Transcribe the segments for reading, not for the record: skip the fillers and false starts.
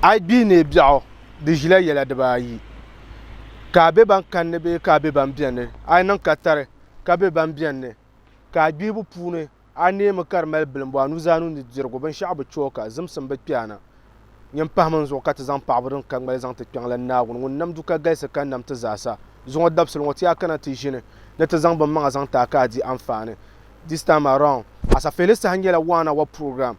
ai bi ne biao de jila yela de bayi ka be ban kan ne be ka be ban bienne ai nan katare ka be ban bienne ka bi bu pune ani me kar mal bilim bo anu zanu ni dirgo ban sha'bu choka zimsim be piana nyam pahman zo ka ta zan pabrin kan mal zan ta kyangla na gun nam du ka gaisa kan nam ta zasa zo dabsul wati akana ti jine na ta zan ban ma zan ta ka di amfani this time around Asafihili sa hangela wana wa program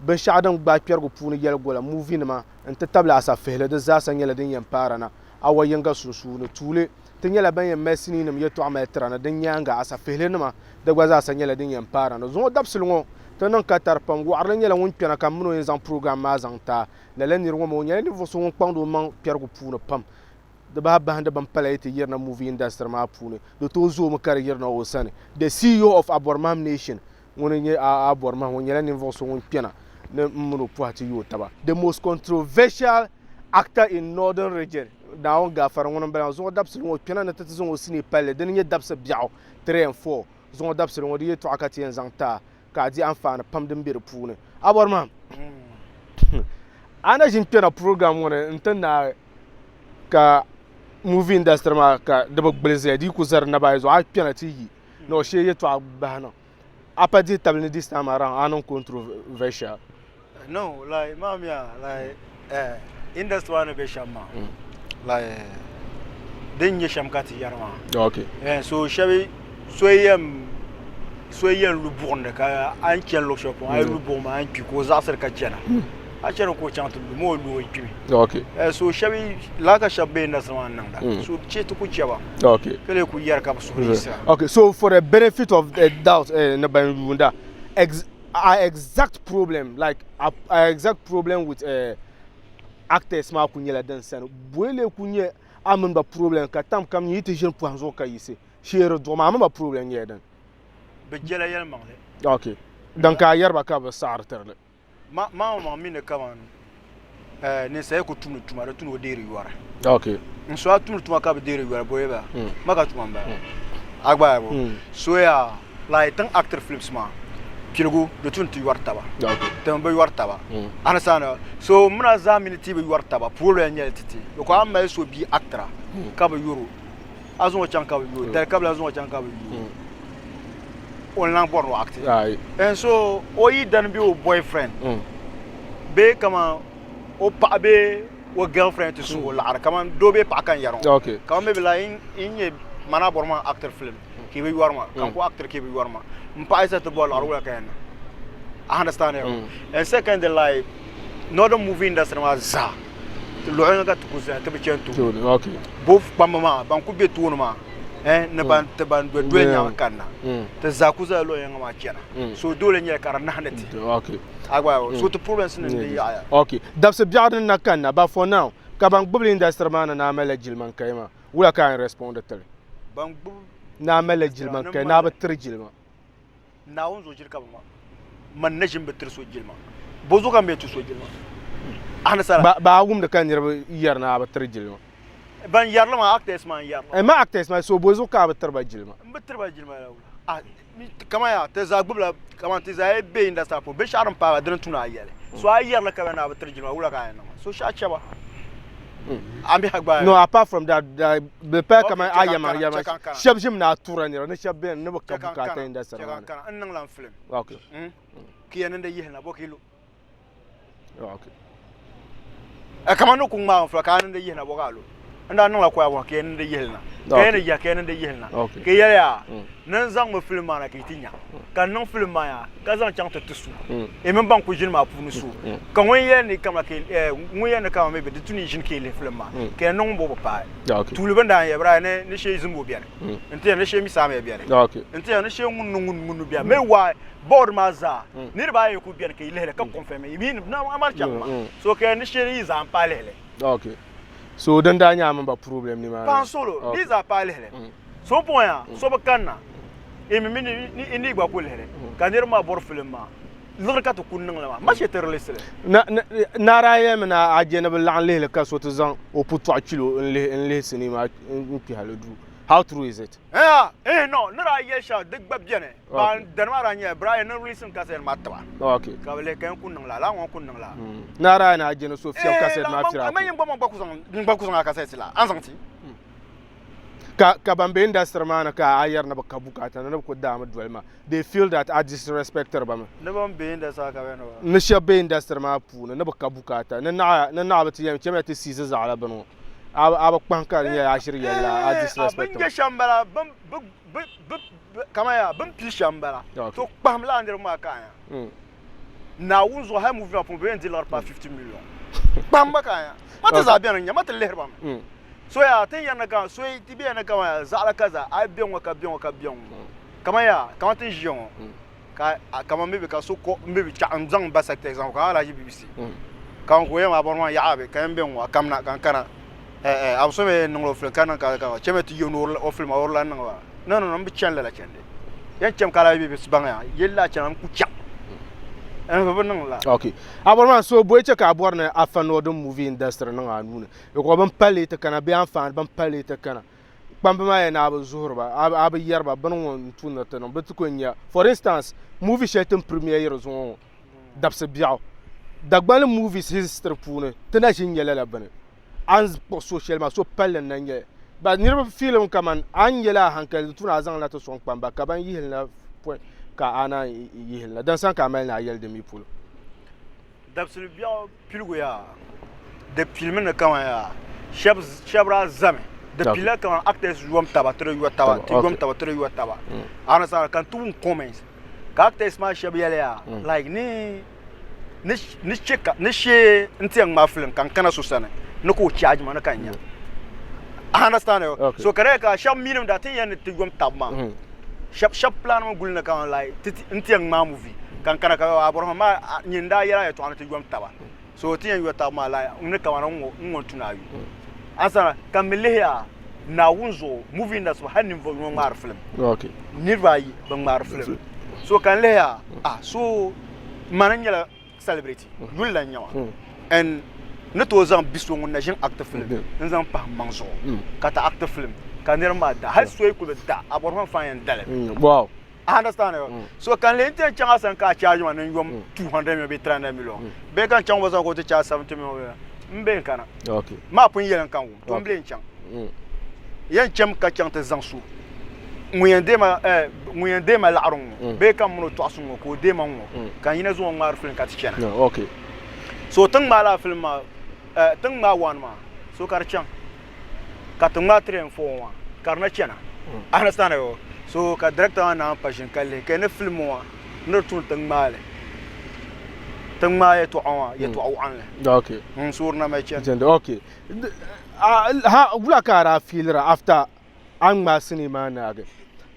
ben sha'dan ba kyargo puni yel gola movie nima enta tabla Asafihili de zasa ngela din yam parana awa yanga susu no tule tinyela ban yam mesini nim yeto amal trana din nyanga Asafihili nima de gwa zasa ngela din yam parana zo dabsul ngo to non ka tar pam warla ngela won pena kam no yen zan program ma zan ta la len nirgo mo nyela ni voso won kpangdo man kyargo puni pam de ba ban de ban palaite yerna movie industry ma puni do to zo mo kar yerna o sane the CEO of ABORIMAHAM nation won nye ABORIMAHAM won nyela ni voso won pena ne mmuno puati yotaba the most controversial actor in northern region dawo gafar won bela zo dabsul won pena na tati zo sini pale den nye dabsa biao 3 and 4 zo dabsul won yeto akati en zangta ka di amfana pam den bir puni ABORIMAHAM ana jin pena program won ntana ka movie industry ma ka de bgbelze di ku zar na ba zo a pena ti yi no she yeto abana apa di tabli this time around anon controversial. No, like mamia, like industry one be shama, like then you sham kati yarma. Okay. And so shabi soyem lubonde ka an chen lo shop ay luboma an ki ko zasar ka chena. A chena ko chantu mo lo kimi. Okay. So shabi la ka shabe industry one nanda. So chetu ku chaba. Okay. Kele ku yar ka so. Okay, so for the benefit of the doubt na banunda our exact problem, like our exact problem with actors ma kunyela dansan boele kunye amamba problem ka tam kam yiti jeune pour zo ka yise chere do ma amamba problem yedan be jela yel mangle. Okay, donc a yarba ka ba sar terle ma mine kaman ne sai ko tunu tumare tunu deri yuara. Okay, so tunu tuma ka be deri yuara boyeba maka tumamba agba bo so ya like tan actor films ma Pilgu, the 20 Wartaba. Tembe Wartaba. Anasana. So Muna Zaminity Wartaba, poor and yelty. The Kwam so be actor. Cover Euro. As one chunk of you, there comes one chunk of you. On long born acting. And so, Oi done be your boyfriend. Be come on, O Pabe or girlfriend to Sue, come on, Dobe Pakan Yaron. Okay. Come maybe lying in a Manaborma actor film. Kiwi Warma, Kampo actor Kiwi Warma. Mpaisa to ball or can understand it. And second, like not a movie industry was Saha. The lawyer got to go to be gentle. Okay. Both Bamama, Bankubi Tunuma, and Nabantaban were doing our canna. The Zakuza lawyer Machina. So doing your carnality. Okay. So the problems in the eye. Okay. That's a Jardan Nakana, but for now, Kabang Bubble industry man and Amela Gilman Kama. We can respond to tell. Bambu Namela Gilman Kanaba 3 Gilman. Now on Zojilkama, managing better Sojilma. Bozuka made to Sojilma. Anasa, Bagum the can year now about 3 Gilma. Ban Yarlama actors, my yard. And my actors, my so Bozuka better by Gilma. Better by Gilma. Come out, there's a good come on, there's a bay in the staff for Bishop Power, didn't to yet. So I yell like a about 3 Gilma. So Shachaba. No, apart from that, the pair come I am Shabjim na Turan, and Shabin never come in that film. Okay. Kian and the Yen Abokilo. Okay. I come on, no Kuma for Kan and the Yen Abogalo. And I know what Ken and the Yelna. Ken and the Yelna. Okay. Kaya, Nanzang film man like Kitina. Can no film Maya, Kazan chanted to Sue. A member Kujima Punusu. Can we come like we and come maybe the Tunisian killing film. Can no more pie. To Lubanda, Brian, Nisha is a movie. Until Nisha Misame. Okay. Until Nisha Munubia. Meanwhile, Board Maza. Nearby you could be a killer, come confirm me. Mean no, I'm a young. So can Nisha is a pile. Okay. So then I am a problem. Pan solo, these are pile. So point, so bacana. In Igua Pulhere, Canirma Borfilma. Look at Kunanga, much terrorist. Narayam and I general landlady, Casotazan, or put to Achilo and listen him. How true is it? No, nara yesha dig babjene. Ban Denmark anya Brian no listen cassette matwa. Okay. Kabele kan kunang la won kunang la. Nara na ajeno so fiam cassette ma fira. Amay ngba bakusang cassette la. Ansanti. Ka bambe industry man ka ayar na bakabukata na ko dama dwelma. They feel that I disrespect her bam. Ne bambe industry ka beno. Ne shabe industry ma puna na bakabukata na bati yam chemete sisa zala bano. Aba kwanka ni ya ashiri yalla I disrespect. Bam shambala bam kama ya bam pil shambala. To pam la ndir ma kanya. Na unzo ha movie up on $20 pa 50 million. Bam bakanya. Mata zabian nya mata leher bam. So ya tin yana ka so ti bi yana ka za kaza ai bion ka bion kama ya kama tin jion ka kama mebe ka so ko mebe cha anzang ba sa exemple ka la BBC kan ko yema bon ya abe kan bion wa kamna kan kana am so me no fle kana ka cheme ti yono o film or la no mbi chen la chende yan chem kala BBC banga yella chan ku cha okay. Aborman so boy check abor na afano do movie industry na anu ne. Ko ban pale te kana be anfan ban pale te kana. Bamba ma na abu zuhurba abu yarba ban won tuna te no betu nya. For instance, movie shetem premiere zo DABSI biao. Dagbal movies history pune te na shin yela la bane. An social ma so pale na nya. Ba nirba film kaman an yela hankal tuna zan la to son pamba ka ban yihel na point ka ana yihla dan san ka mel na yel de mi pulo DABSI biao pilgo ya de film na kama ya shabra zame de pila kama actors yuam taba tre yu taba ti yuam taba tre yu taba ana sa kan tu comments ka actors ma shabya ya like ni cheka ni she ntiang ma film kan kana so sana no ko charge ma na kanya understand so kare ka sham minimum da tin yan ti yuam taba ma shap plan mo gulna kan like ntiang ma movie kan kana ka aboroma ma nyinda yara ya to anati gwam taba so tiyan yu ta ma la ne ka wana ngo tunawi asa kan meleya na wunzo movie nda so hanin vo mo mar film okay nirbai ban mar film so kan leya so mananya celebrity yulla nyawa and ne to zan biso ngona jin actor film nzan pa manzo kata actor film kanir ma da har so ku da aborma fan dale wow I understand so kan le tin changa san ka charge man yom 200 million be 300 million be kan changa waza ko te charge 70 million mbe kana okay ma pun yelan kan to mbe chang yan chem ka chang te zansu muyende ma la'run be kan mun to asun ko de man kan yina zo ngar film ka tichena okay so tang ma la film ma tang ma wan ma so kar chang ka tang ma tren fo wa karna chena understand so ka director na passion kalle ke ne film wa no tun tang ma ya to awa ya to awan le okay sur na ma chen okay ha wula kara filra after an ma cinema na ga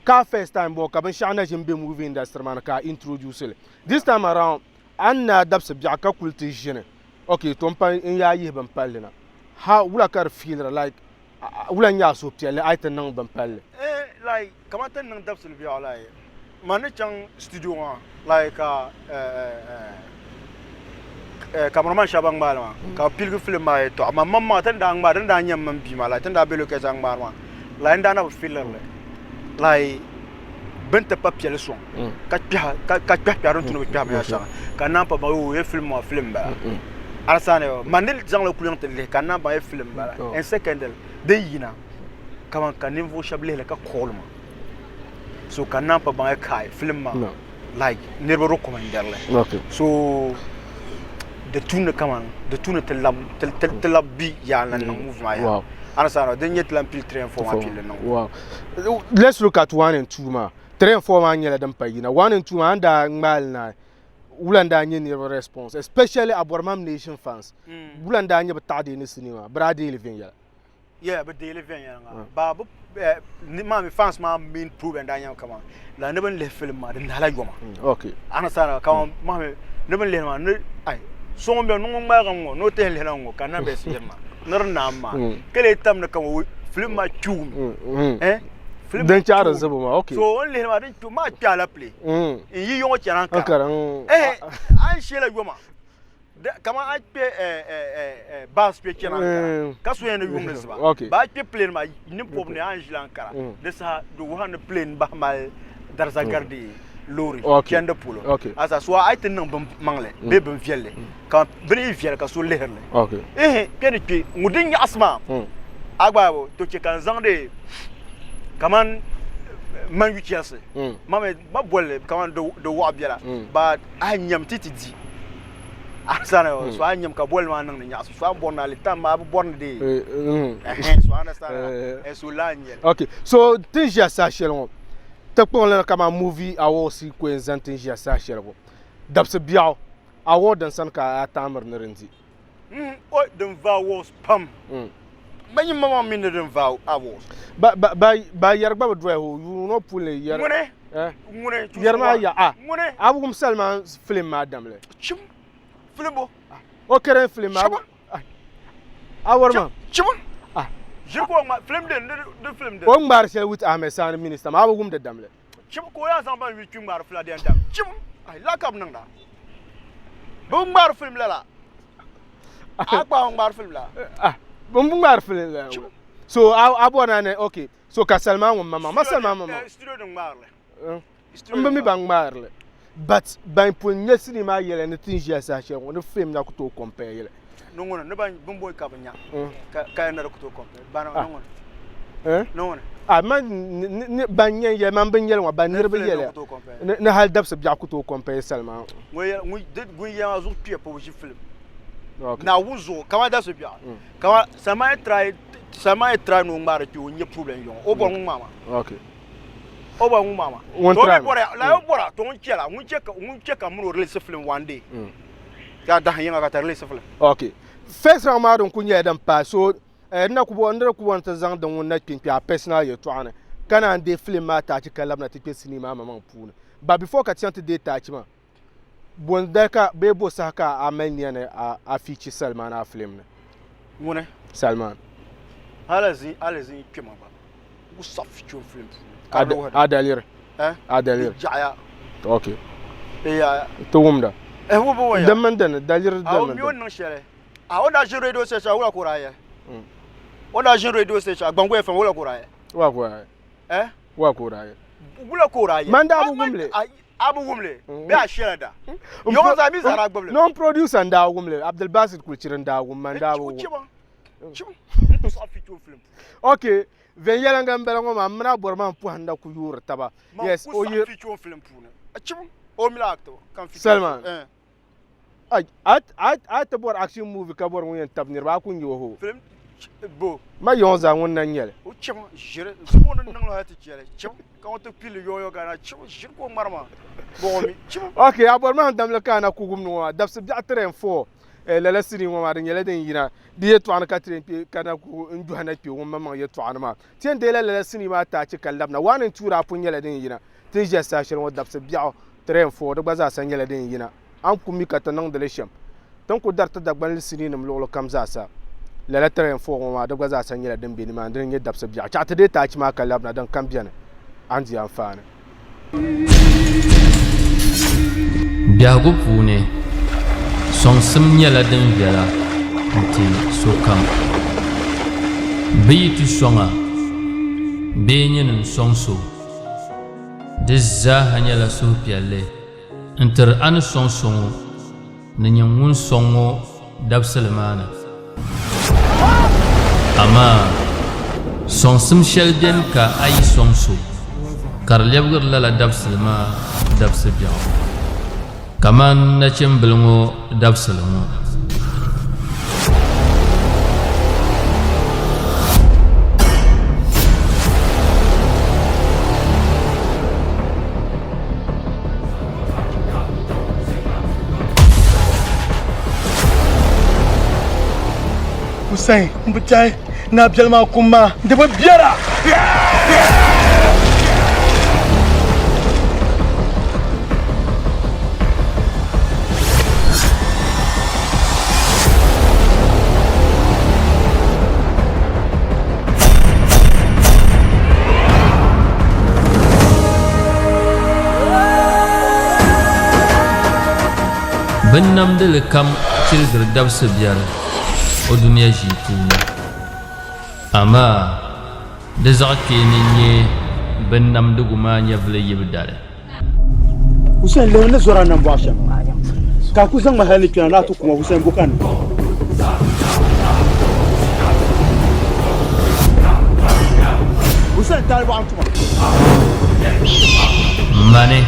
ka first time bo ka ban shana jin be movie industry man ka introduce le this time around an na DABSI bi aka kulti jine okay to mpa in ya yi ban palle na ha wula kar filra like wula nya so piele aitan nan ban palle like kamata nan DABSI bi ala man chang studio wa like cameraman shabang malama ka pilgu film ma to amma mamma tan da ngma dan da nyam man bi mala tan da belo ke sang marma la nda na filler le like benta papier son ka ron tunu bi ma sa ka nan pa ba o film ma film ba arsane manil jang la kulon tele ka nan ba film ba en second de yina kama ka niveau shable le ka kolma so ka nan pa ba kai film ma like never recommend le okay so the tune telab bi ya na movement ya anasana den yet lam pil train for pil no wow let's look at 1 and 2 ma train for ma nyela dan payina 1 and 2 anda ngal na ulanda nyi ni response especially Abormaham nation fans ulanda nyi betade ni cinema brade living ya yeah but they living ya babu ma mi fans ma main prove and anya kama la ne ban le film ma den hala goma okay anasana kama ma ne ban le ma ai so mbe no ngba ngo no te le ngo kana be sirma nar nama kele tam na kan film ma chum film dan chara zabo ma okay so on le ma den tu ma chala play yi yo charan ka an ai shela goma kama a pe bas pe kenan ka so yana yum nesa ba pe plane ma ni pop ne anjilan kara de sa do wan plane ba mal dar za gardi lori kende pulo asa so ay tin nan mangle be ben fielle kan beni fielle ka so leherle kene pe mudin ya asma agba to ke kan zande kaman man wikiase mama ba bolle kaman do wa biela ba anyam titidi asana so anyam ka bol man nan nya so bonna le tam ba born de so understand so lanyel so tinja sa shelon te pon kama movie awosi ko enzantin ja sa shelgo dabse biaw award dan san ka atamar nerendi o den va was pam bani mama min den va awards ba yarba do you no pull yar ngune yarma ya abugum salman film madam le chim filmbo o keren film awarma chim je ko ma film de film de o mbar sel with Ahmed Sani minister ma abugum de damle chim ko ya zamba wi chim mbar fla de ndam chim ay la kab nang da bu mbar film la akwa mbar film la mbar film la so abona ne okay so ka Salman mama Salman mama studio de mbar le mbi bang mbar le but ban pon nyesini ma yele ne tinjia sa che on film na ko to compare yele no ngona ne ban bomboy ka banya ka na ko to compare bana no ngona no ngona man banya ye man ban yele wa ban nerbe yele ne hal dabse bia ko to compare Salman we did go ya zo pie po ji film na wuzo kama da so bia kama sama try no mbar ti o nye problem yo o bon mama o ba mu mama to bora la bora to nchela ncheka mu release film one day ya da hanya ka release film first round ma don kunya dan pa so na ku bo ndra ku won ta zang dan won na pinpia personal yo to ana kana de film ma ta ci kalab na take cinema mama puna ba before ka tiante de ta ci ma bon daka be bo saka amenya ne a feature Salman a film ne wona Salman alazi kema ba ku feature film adalir jaya ya to wumda wo bo ya damman dalir damman mi wonnan shere ona je radio station wala ko raye ona je radio station gbango FM wala ko raye wa ko raye wala ko raye manda abu gumle be a shere da yo za mi zara gbable non producer nda gumle Abdul Basit kulcirin da gumman da bu okay ven yala ngam bela ngoma mna borma pu handa ku yur taba yes o ye film puna achim o mila acto kan fi Salman at bor action movie ka bor nguen tabnir ba ku ngi ho film bo ma yonza won nan yele o chim jere so non nang lo hati jere chim kan to pile yo gana chim jir ko marma bo mi chim okay abor ma dam le kana ku gum no dabs bi atren fo la sini mo ma nyele den yina di yeto an katren pi kana ku ndu hana pi wo mama yeto an ma tien de la sini ma ta ci kallab na wanin tura pu nyele den yina tin je sa shir wo dabs bi tren fo do baza san nyele den yina an ku mi kata nang de le shem ton ku darta da gban sini nim lo kam za sa la tren fo ma do baza san nyele den bi ni ma den ye dabs bi ta de ta ci ma kallab na dan kam biane an ji amfana biagu pune song sim nyala den viala nti sokam bi tu songa be nyen song so de za nyala so piale enter an song songo ne nyamun songo dabselmana ama song sim shel den ka ay song so kar lebgur la dabselma dabsebia kaman na chembelngo dabselngo Hussein mbutai na bjalma kuma de biara Benam de kam chilgir dabsi biɛri o duniya ʒii puuni amaa di zaɣ' kpeeni nyɛ bin namdigu maa nyɛvili yibi dali Hussein le ne zora nan bwa sham ka ku zang mahali kina na to kuma Hussein bukan Hussein tal ba antuma mani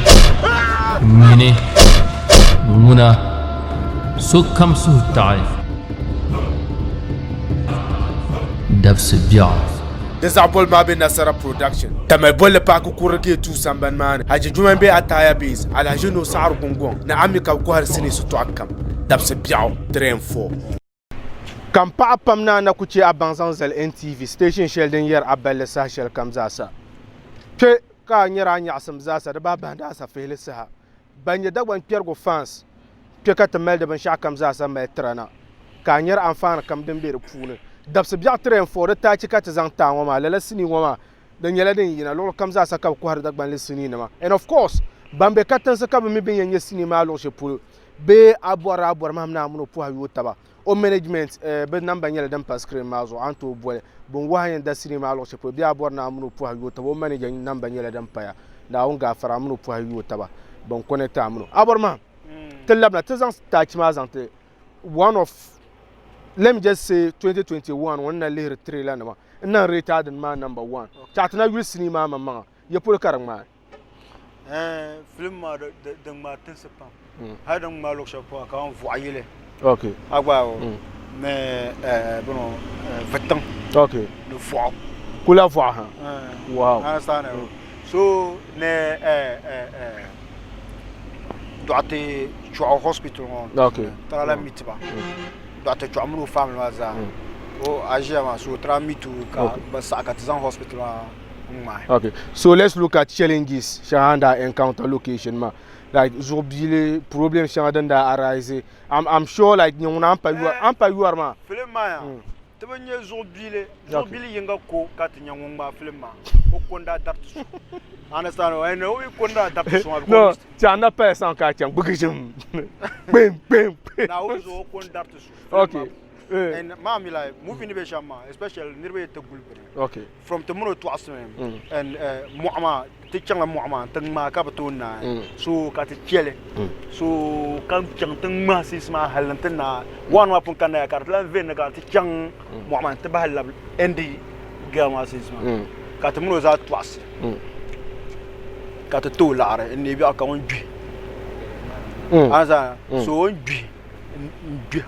mini ŋuna sokam suhu taɣi dabsi biɛɣu This Apple Mabi Nasara production. Tamay bolle pa ku kurke tu samban man. Haji juman be ataya base. Alhaji no sar gongong. Na ami ka ko har sini su to akam. Dabse biaw train 4. Kam pa pam na ku ci abansan zel NTV station Sheldon yer abelle sa shel kam zasa. Ke ka nyara nyasam zasa da ba banda Asafihili Saha. Banye dagwan piergo fans. Ke ka tamel de ban sha kam zasa mai trana. Ka nyara amfana kam din be pune. Dabse biaw train 4 ta ci ka ta zang ta wama lala sini wama dan yala den yina lo kam za sa ka ko har dagban le sini nama and of course bambe katan sa ka mi ben yanye sini ma lo she pour be abora ma na amuno po ha yotaba o management be namba yala dan pas screen ma zo anto boy bon wa yan da sini ma lo she pour be abora na amuno po ha yotaba o manager namba yala dan paya da on ga fara amuno po ha yotaba bon connecta amuno aborma telabna tezan ta ci ma zante one of let me just say 2021 when I later 3 la nama na rated man number 1 chatna will cinema mama ya pul karang ma film ma de ma tense pam ha de ma lo chapo ka on voyele okay agba mais bon vetan okay le voix kula voix ha wow understand so ne doate chwa hospital okay tara la mitba doate chwa amru family waza o agia ma so tramitu ka basa katizan hospital okay so let's look at challenges shahanda encounter location ma like zobile problem shahanda arise I'm sure like nyuna ampa you are ma film ma ya tebanye zobile yenga ko kat nyangumba film ma o konda dartu understand I know we konda dartu so no chana person ka chang bugijum bim na o zo konda dartu okay and mami like movie ni be shama especially nirbe te gulbe okay from tomorrow to asmem and muama te changa muama tang ma ka batuna so ka te chele so kan chang tang ma sisma halantana wan wa pun kana ka lan ven ka te chang muama te bahal endi gama sisma ka te muno za twas ka te to laare ni bi aka on bi aza so on bi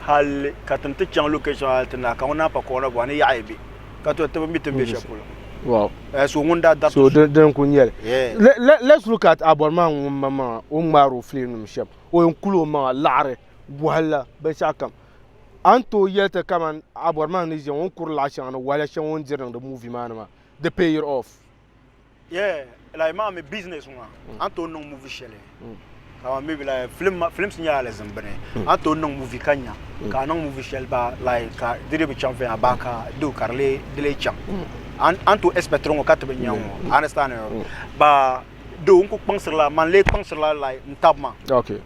hal katante chang location altna ka ona pa ko na bani yaibi ka to te mi tembe shapula wow so ngunda that so den ko nyele let's look at aborma mama o maro film shap o nkulo ma laare wala be shakam anto yete kaman aborma ni je on kur la chan wala chan on dire the movie man the pay it off like ma me business one anto no movie shele ka maybe like film signal zambane ato no movie kanya ka no movie shelba like ka dire be chamfe abaka do karle dele cham anto espectron ka tebe nyawo understand ba do nko pangsirla man le pangsirla like ntabma okay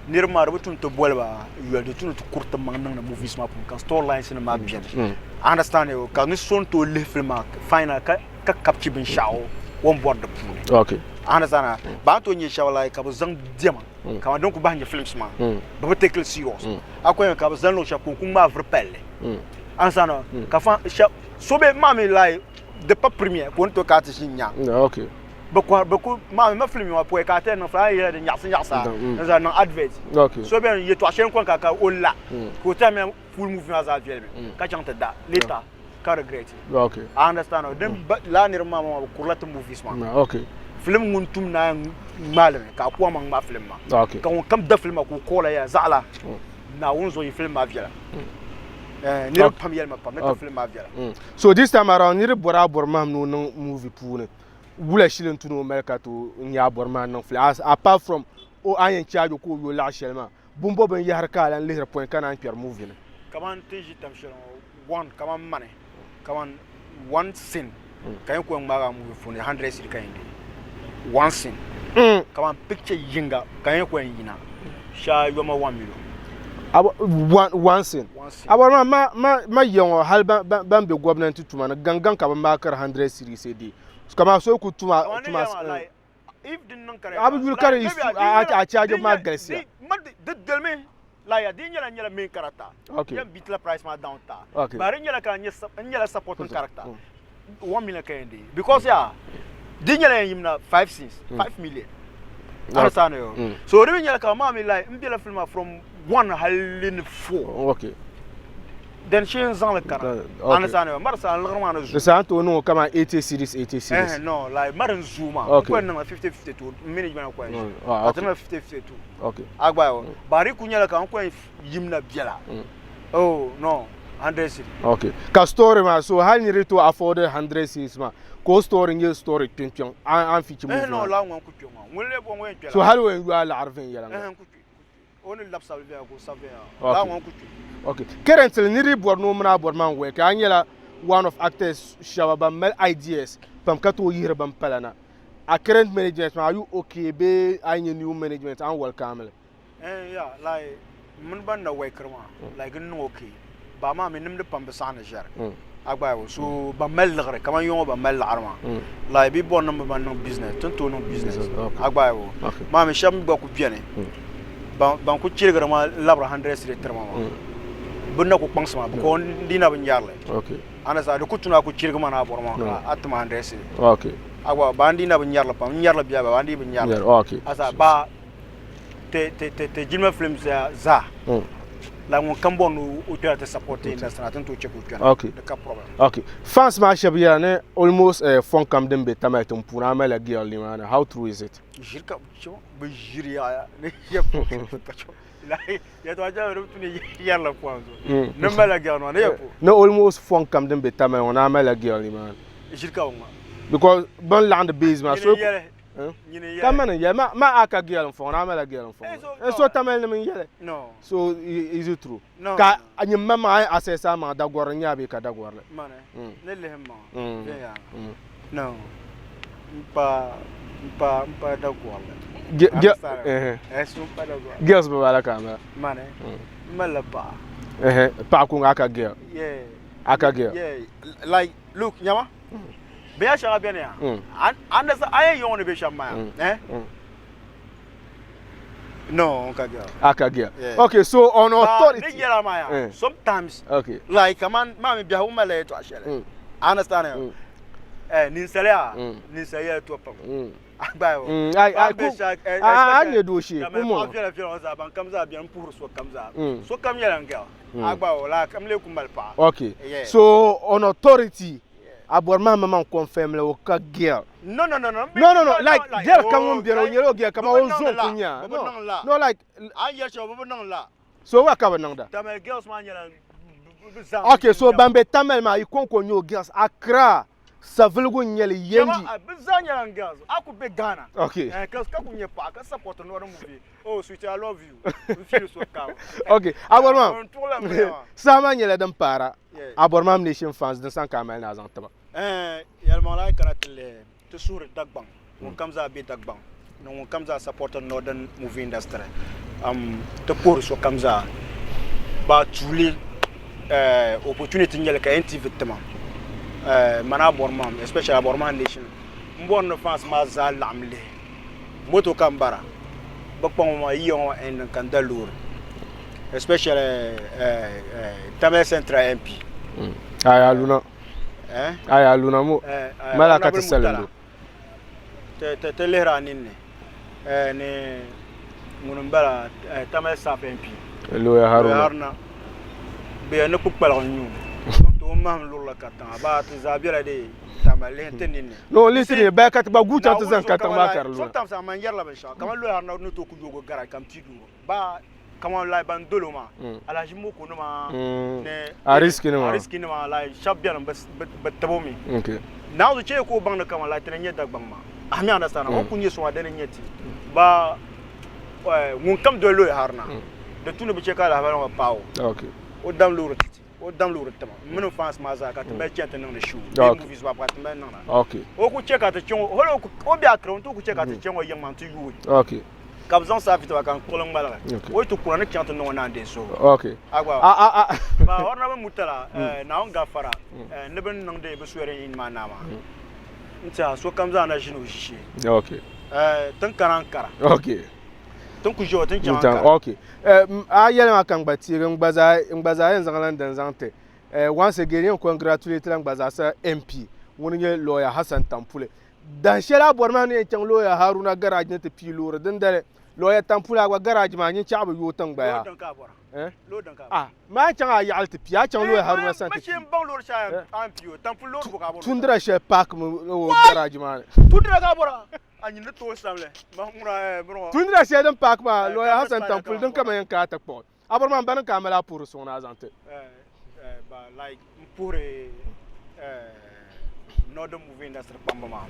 nirma rubutun to bolba you do tun to kurta man na movie smap kan storyline cinema bien understand ka ni son to le film final ka capture bin shaw one board the pool okay understand ba to nyi shaw like ka zang diama ka don ko ba nya films ma ba take it serious akoy ka zan lo sha ko kuma vrpelle understand ka fa so be mami like de pas premier ko to ka tinya okay ba ko mami ma film wa po ka te no fa ya de nyasa na na advert okay so be ye to chen ko ka olla ko ta me full movie as advert ka chanta da later ka regret okay understand dem la ni mama ko la to movies ma okay film nguntum na malame ka ko ma film ma okay ka kam da film ko kola ya zala na wonzo yi film aviala ni pamiyel ma pam na film aviala so this time around ni bora borma no movie pune wula shilin tuno melka to nya borma no flas apart from o ayen charge ko yo la shelma bumbo ben yar kala le point kana an movie kaman teji tamshon one kaman money kaman one scene kayen ko ngara movie fune 100 sir kayinde one scene kaman picture yinga kayen ko yina sha yoma 1 million One sin. Aborma ma young halba bambe government to man gangan ka makar 100 series a day. Kama so ku tuma if didn't carry Abdul Karim is a charge of my Garcia. Tell me like a dinner and your main character. Okay. Beat the price my downtown. Okay. But in your can you support character 1 million candy because yeah dinner him 5 cents 5 million. Understand you? So when you come mommy like Mbila film from 104. Okay. Then she is on the canal. Understand you? Marsa Lerman the Santo no come 80 series 80 series. No, like Maran Zuma. Okay. 50-52 management question. Okay. 50-52. Okay. Agba Bari kunyala kan ko yimna biala. Oh no, 100 series. Okay. Ka story ma so how you to afford 100 series ma. Ko story nge story pinpion an fichi movie. No la ngon kupion ma. Wonle bo ngon biala. So how when you are arvin yala. On lap salve ko savea. La ngon kupion. Okay. Currently, Niri Borno Mna Borman work. Angela, one of actors, Shababa Mel ideas from Kato Yerbam Palana. A current management, are you okay? Be I new management and welcome. Yeah, like Munbanda Waker, like no okay. Bama minim the Pampasana jar. Agba so Bamel, come on, you over Mel Arma. Like be born number one no business, turn to no business. Agba, Mammy Sham Boku Piane. Banku Chilgrama Labra 100 street terminal. Bunda ku pangsma ko dina ban yarle okay anasa do kutuna ku cirgma na borma atma andresi okay agwa bandina ban yarla pam yarla biya ba bandi ban yarla okay asa ba te jilma films za la mon kambon u tera te supporter industry atin to check ku okay the cap problem okay fans ma shabiya ne almost fon kam dembe tamatum puna mala girl limana how true is it jirka cho be jiria ne yep ya to aja rutuni yarla kwanzo no mala gano ne yapo no almost fun come them better man on amala girl man ishirka uma because ban land base ma so nyine come on ya ma aka girl fun amala girl fun and so tamel ne yele no so is it true no ka anyim mama assessa ma da gor nya be ka da gor le mane ne le hemma ya no pa da gor girls ba la kama mane malapa pa ku aka girl aka girl like look nyama be ya shaka bene ya and as I you be shama no aka girl okay so on authority sometimes okay like man mama bia wo mala to ashele understand ninsalea ninsalea to pam agbayo I do she mo za ban kamza bian pour so kamza so kam yela ngel agbayo la kam le kumalpa okay so on authority aborma mama confirm le ka girl no like girl kan won biero nyero girl kama won zo kunya no like an ya shobo non la so wa ka non da tamel girls man yela okay so bambe tamel ma ikon ko nyo girls akra Savilgo nyele yendi. Bizanya girls. Aku be Ghana. Okay. Cause ka kunye pa ka support no movie. Oh sweet I love you. We feel so calm. Okay. Aborma. Sama nyele dan para. Aborma nation fans dan san kamel na zan taba. Yalma la karatele to sur dagbang. Won kamza be dagbang. No won kamza support northern movie industry. To pour so kamza ba tuli opportunity nyele ka NTV tema. Mana ABORIMAHAM, especially ABORIMAHAM nation. Mbon no fans ma za lamle. Moto kambara. Bakpon ma yon en kandalur. Especially Tamil Central MP. Aya luna. Aya luna mo. Mala ka tselendo. Te lera ninne. Ne ngunumbara Tamil South MP. Lo ya haruna. Be ne pukpala nyu. Mam lola katanga ba to zabira de tamale tenine no listen ba kat ba guta to zan katanga kar lo sometimes am yerla ba sha kama lo harna no to ku jogo gara kam ti duro ba kama la ban dolo ma ala jimo ko no ma ne a riski ne ma la shabyan ba tabomi okay now the che ko bang na kama la tenye dagbang ma ami understand ko kunye so adene nyeti ba ngun kam do lo harna de tunu bi che kala ba pawo okay o dam lo o dam lo retama mino fans maza ka tbe chete no show movies ba pat men no okay o ku cheka te chon holo o bi akron to ku cheka te chon o yeng man to yu okay Kabzon sa fito kan kolon bala wo to kuna ne chanto no na de so okay agwa ba warna ba mutala na on gafara ne ben nang de be suere in manama nta so kamza na shino shishi okay tan kara okay tan ku jo tan chanka okay a yelma kan gbati ngbaza yan zangalan dan zante once again congratulate ngbaza sa MP woni lawyer Hassan Tampule dan shela borman ne can lawyer Haruna garage ne te pilore dan dare lawyer Tampule agwa garage ma nyi chabu yotan gbaya lo dan ka ma can a yalti piya can lawyer Haruna san te ma ban lor sha an piyo Tampule lor bu ka bora tundra she park mo garage ma tundra ka bora anyi ne to samle ma mura bro tundra she dan park ma lawyer Hassan Tampule dan kama yan ka ta pot aborman ban kamera pour son azante ba like pour Northern movie industry pambama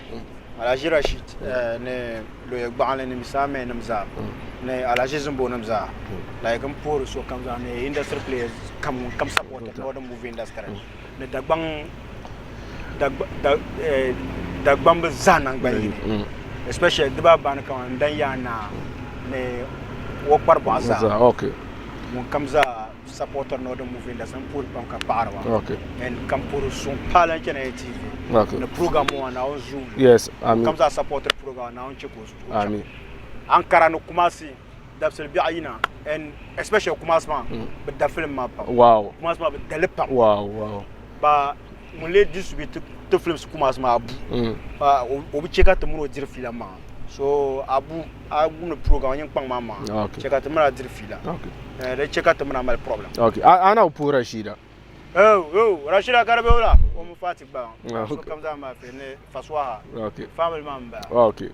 ala jira shit ne lo yek baale ne misame ne mza ne ala jizumbo ne mza like pour so kamza ne industry players come support Northern movie industry ne dagbang bezanang bayi especially diba ban kan dan yana ne wokbar baza okay mon kamza supporter Northern movie industry pour panka parwa okay and kampuru son pala kena NTV okay the program on our Zoom yes amin kamza supporter program na on chekos amin ankara no kumasi DABSI biayina and especially kumasma but the film map wow kumasma but delepa wow ba mon le distribute to films kumasma abu obi cheka to mo dir filama so abu no program yin pang mama cheka to mo dir fila okay they check out the mal problem okay ana pour Rashida Rashida Karabeola o mo fatik ba so kamza ma fe ne faswaha okay family member okay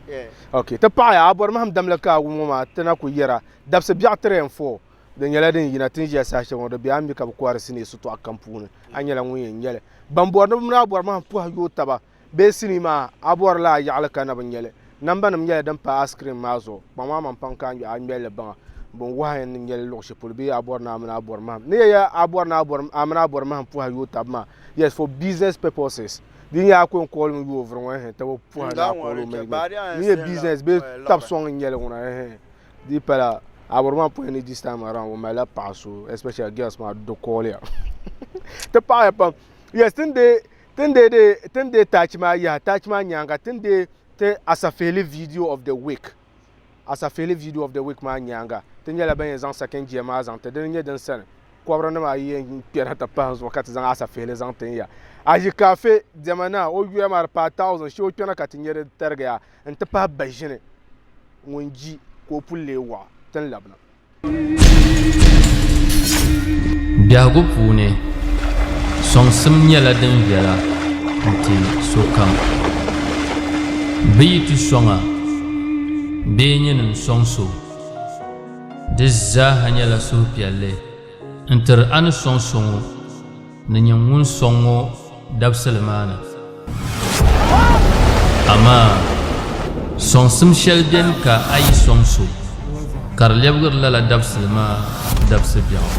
okay ta pa ya ABORIMAHAM damla ka wo ma tana ku yera DABSI biya 3 and 4 da nyala den yina tin jiya sashe wodo biya mi ka ko arsine su to akampune anyala ngun nyele bambor no na ABORIMAHAM pu yo taba be sinima abor la ya ala kana ban nyele namba nam nyele dan pa ice cream mazo mama man panka ya nyele ban bon wahen ngel lo she pour bi aborna amna ABORIMAHAM ne ya aborna amna ABORIMAHAM pu yo tabma yes for business purposes din ya ko call mu over wen ta pu na ko lo me ni business be tap song ngel ngona di pala ABORIMAHAM pu ni this time around wo mala passo especially girls ma do call ya te pa pa yes tende touch ma nyanga tende te Asafihili video of the week ma nyanga tenya ben zan saken je ma zan te den den sen ko bra na ma yi piera ta pa zo kat zan Asafihili zan tenya aji cafe demana o yu ma pa 1000 shi o piera kat nyere terga ya enta pa bajine wonji ko pullewa tan labna BIEGU puuni soŋsim nyɛla din viɛla n-ti sokam bɛ yi tu sɔŋa bee nyɛ nin sɔŋ so di zaaha nyɛla suhupiɛlli n-tiri a ni sɔŋ so ŋɔ ni nyɛ ŋun sɔŋ ŋɔ dabsili maa ni amaa sɔŋsim shɛli beni ka a yi sɔŋ so ka di lɛbigiri lala dabsili maa dabsi biɛɣu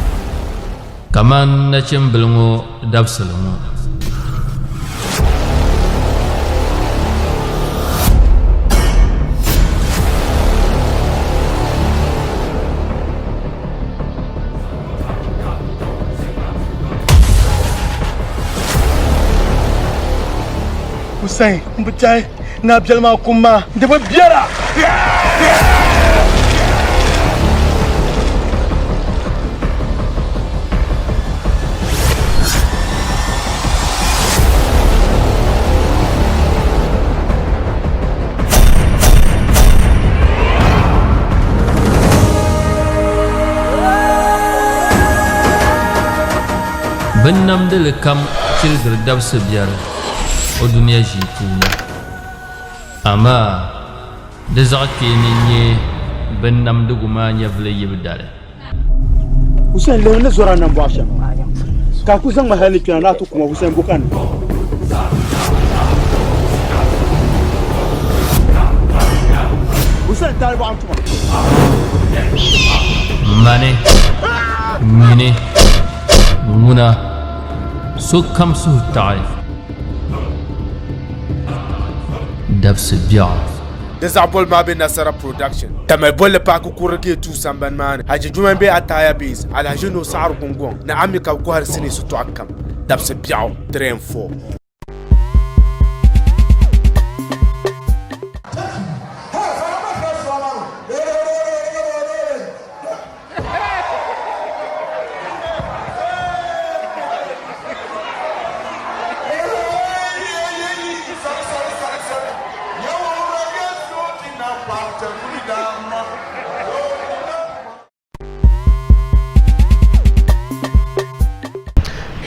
kaman nachimbili ŋɔ dabsili ŋɔ Hussein, mbicai na bialma kuma da babbiyara. bin namdili kam tilgiri dabsi biɛri o duniya ʒii puuni amaa di zaɣ' kpeeni n-nyɛ bin namdigu maa nyɛvili yibu dali Hussein lew ne zora nan bɔ shɛm ka ku zaŋ mahali kpɛna n'a tu kuma Hussein bukani Hussein taali bɔ an tuma mani nyini ŋuna sokam suhu taɣi dabsi biɛɣu da zabol ma be nasara production tamay bolle pa ko kurke tu samban man haji juman be ataya biz ala jeno sar gungon na amika ko har sini su to akam dabse biaw train 4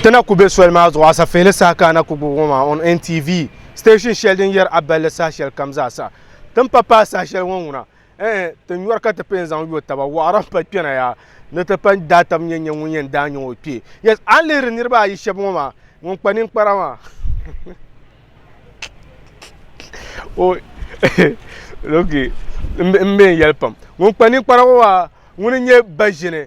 tana kube swel ma zo Asafihili Saha na kubuma on NTV station sheldon yer abale sa shel kamza sa tan papa sa shel wona tan yor ka ta pen zan yo taba waran pa pena ya na ta pan data nyen nyen da nyo pi yes an le renir ba yi shebo ma won panin parama o okay mbe yelpam won panin parawa won nye bajine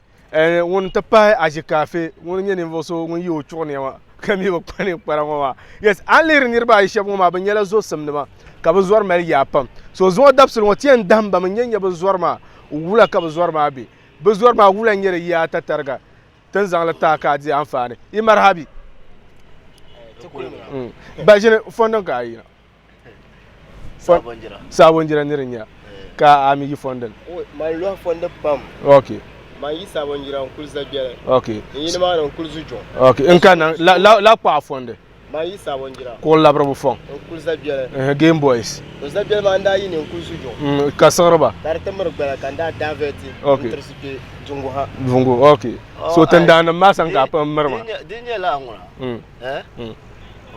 won ta pa aji cafe won nye nivoso won yo chone wa kami ba panin parawa yes an le renir ba yi shebo ma ban yela zo samne ma ka ba zuwar mal ya pam so zo dabsul watiyan damba man nyanya ba zuwar ma wula ka ba zuwar ma bi ba zuwar ma wula nyere ya ta targa tan zangla ta ka ji amfani i marhabi ba jine fondon ka yi sabon jira nirin ya ka ami yi fondon ma lo fondon pam okay ma yi sabon jira on kulza biya okay yi ma on kulzu jo okay in kana la pa fondon ma yi sabon jira ko labra bu fon on kulza biya game boys kulza biya ma nda yi ne kulzu jo ka sarba tar tamar bala kanda daveti okay intersipe jungu ha jungu okay so tanda na masan ka pa marma dinya la ngora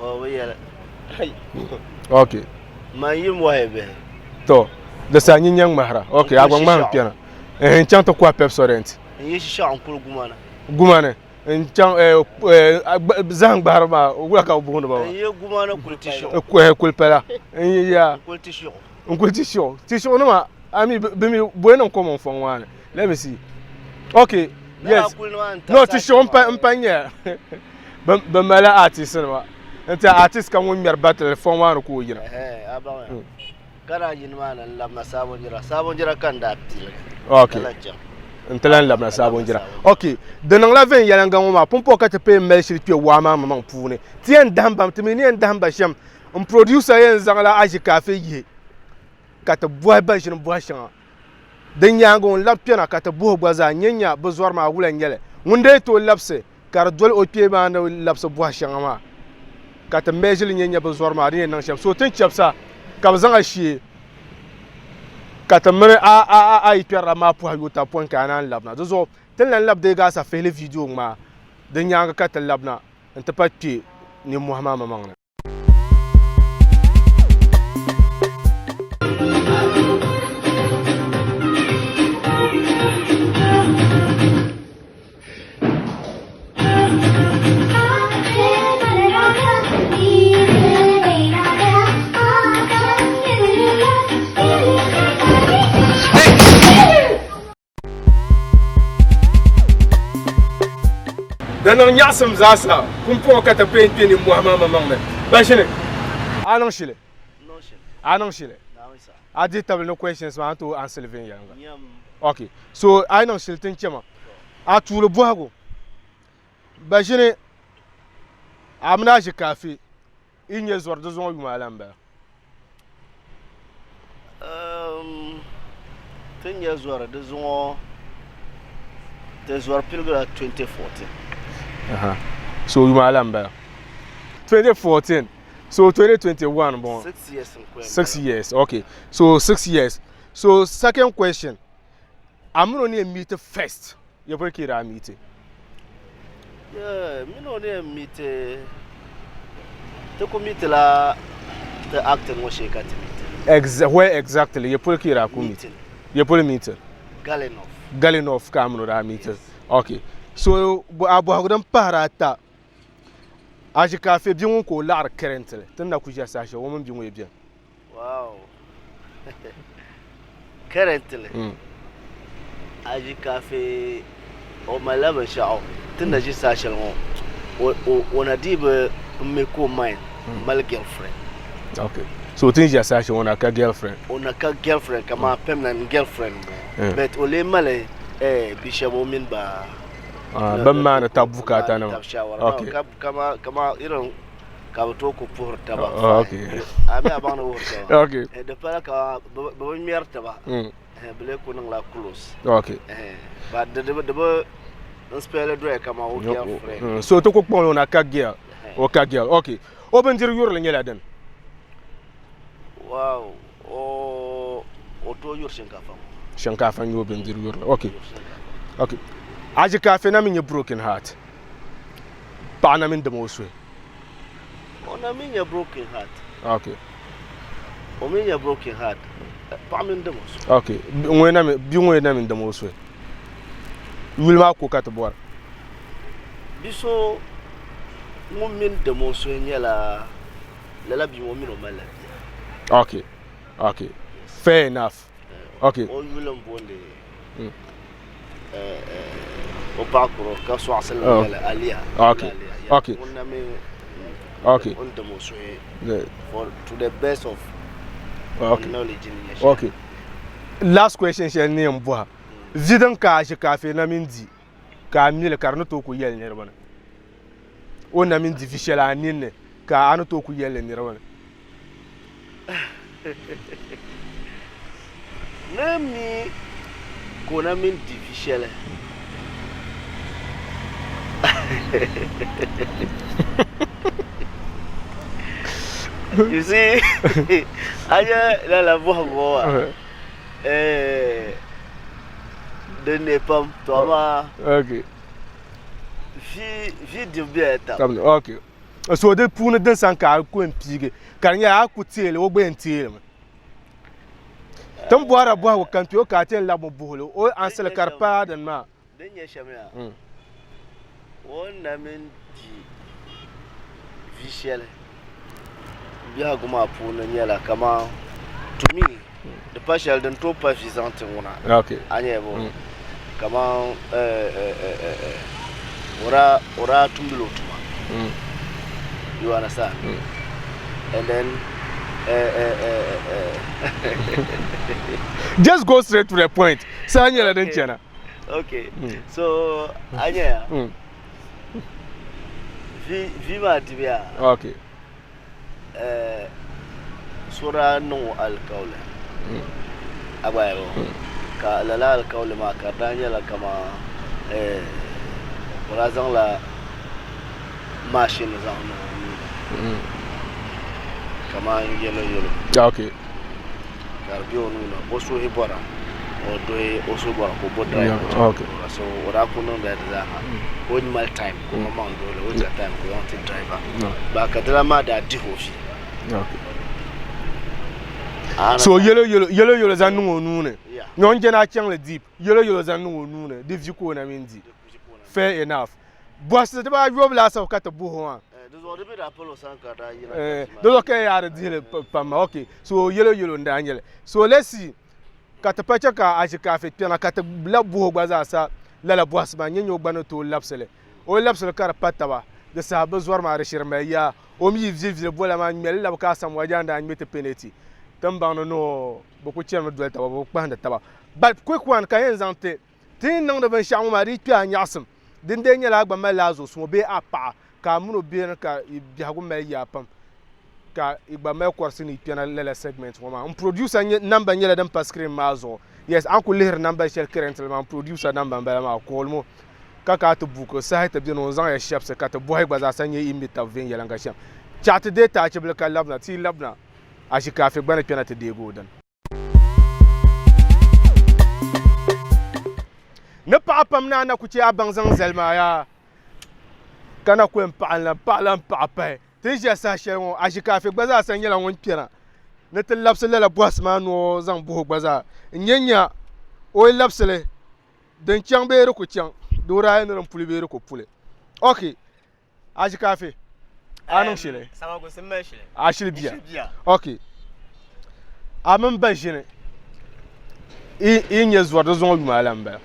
o wiyala okay ma yi mo hebe to da sanyi nyang mahra okay agwan ma piana chanta kwa pep sorent yi sha on kul gumane chang zang barba wula ka bu ba yi gumana kultisho kulpela ya kultisho tisho no ma ami bimi bueno comme fon wana let me see okay yes no tisho mpanya bamala artist no enta artist kan won mer battle fon wana ko yina aba kana yin mana lamna sabon jira kan da okay ntelan labna sabon jira okay de nang la ven yalanga ma pompo ka te pe mel shirpi wa ma mam pune tien damba tmini en damba sham un producer yen zangla aji cafe yi ka te boy ba jin boy shan de nyango lab piana ka te bo gbaza nyenya bezwar ma wula nyele munde to labse kar dol o pie ma na labse boy shan ma ka te mejil nyenya bezwar ma ri nan sham so tin chapsa ka zanga shi katamre a ipera ma po yuta pon kana labna zo telan lab de ga Asafihili video ma de nyanga katal labna enta patti ni muhammad mamang dan nyasam zasa kumpo ka ta pen ni muhammad mamang ba shine anan shile I did have no questions man to answer the young. Okay, so I know still think chema a tulo buago ba shine amna je cafe inye zor de zon yu malamba tin ya zuwa da zuwa pilgrim 2014 so yu malamba 2014 so 2021 bon 6 years 6 years okay so 6 years so second question I'm not near meet first you break it a meeting me no near meet to commit la the acting was shake at where exactly you put it a meeting you put a meeting Galinov Cameroon a meeting okay so abu hagudan parata aji cafe bien ko lar currently tunda ku ja sashe wo mun bin bien wow currently aji cafe o malaba shao tunda ji sashe o na dibe me ko mine mal girlfriend okay So things you say on a girlfriend. On a girlfriend, kama permanent girlfriend. But ole male bishabo min ba. Ban man tabu kata na. Okay. Kama ka to ko porta ba. Okay. Abi abana worta. Okay. De para ka ba mierta ba. Bele ko nang la close. Okay. But the spell do kama o girlfriend. So to ko pon na ka girl. O ka girl. Okay. Oben dir yor la nyela den. Wow. O to yor shinkafa yo ben dir yor. Okay. Okay. Aji kafe na min broken heart. Pa na min de mo so. Ona min ya broken heart. Okay. O min ya broken heart. Pa min de mo so. Okay. Ngwe na min de mo so. Wilma ko kat bor. Biso mo min de mo so nyela la bi mo min o mala. Okay. Okay. Fair enough. Okay. O yulam bonde. O parcours ka so asal mala aliya. Okay. Okay. Okay. On the most for to the best of knowledge in your. Okay. Last question shall name boa. Zidan ka shi kafe na minzi. Ka mile karno to ku yel ne bana. O na minzi official anin ka anu to ku yel ne bana. Nami ko na min official. You see, I la voix. De ne pas toi. Okay. Vie du bien. Okay. So de pour ne danser ka ko empige. Kan ya akutele wo gbe ntele. Tam boara boa wo kan to ka ten la mo buholo o ansel karpa dan ma. Den ya shamia. On amen di visuel. Bien goma pour ne nyala kama to me the partial don't trop pas suffisant ona. Okay. Anya bo. Kama ora tumbulo tuma. You understand? And then just go straight to the point. Sanya den chana. Okay. So anya. Viva Divia. Okay. Sura no alkaule. Abayo. Ka lala alkaule ma ka Daniel kama razan la machine zan. Kama yellow. Okay. Karbio no boso hebora. Or do also go for drive. Okay. So what I could know that one my time, come on, go the time, go on to driver. But Kadrama that Dihoshi. Okay. So yellow zanu nune. Non jena chang deep. Yellow zanu nune. The view na minzi. Fair enough. Boss the ba rob la sa kata buho. Those are the bit Apollo Sankara. Those okay are the pama. Okay. So yellow Daniel. So let's see. Kata pacha ka aji kafe pena kata labu gbaza sa lala boas ba nyenyo gbano to lapsele o lapsele kar patawa de sa bezwar ma reshir ma ya o mi vivre bola ma mel la ka sam wajanda an mete peneti tamba no boku chen do tawa boku panda tawa but quick one ka yen zante tin nang de ben shamu ma ri tu anyasem din de nyela gba ma lazo so be apa ka muno be ka bi hagu ma ya pam ka igba me korsi ni piana lele segment woma producer number nyela dan pass screen mazo yes anko leher number shell currently man producer number mbala ma call mo kaka to buko sai ta bi no zan ya chef se ka to boy gbaza sanye imita vin yela nga sham chat data che bla ka labna ti labna a shi kafe gbana piana te dego dan ne pa pam na ku ci aban zan zelma ya kana ko pa pa Tija sa shelon ajikafe gbaza san yela won pira ne te lapsele la boss ma no zan bo gbaza nyenya o lapsele den chang be re ko chang do ra ne ran puli be re ko pule okay ajikafe anon shile sama go semme shile a shile bia okay amon ba jine i nye zuwa do zon yuma lamba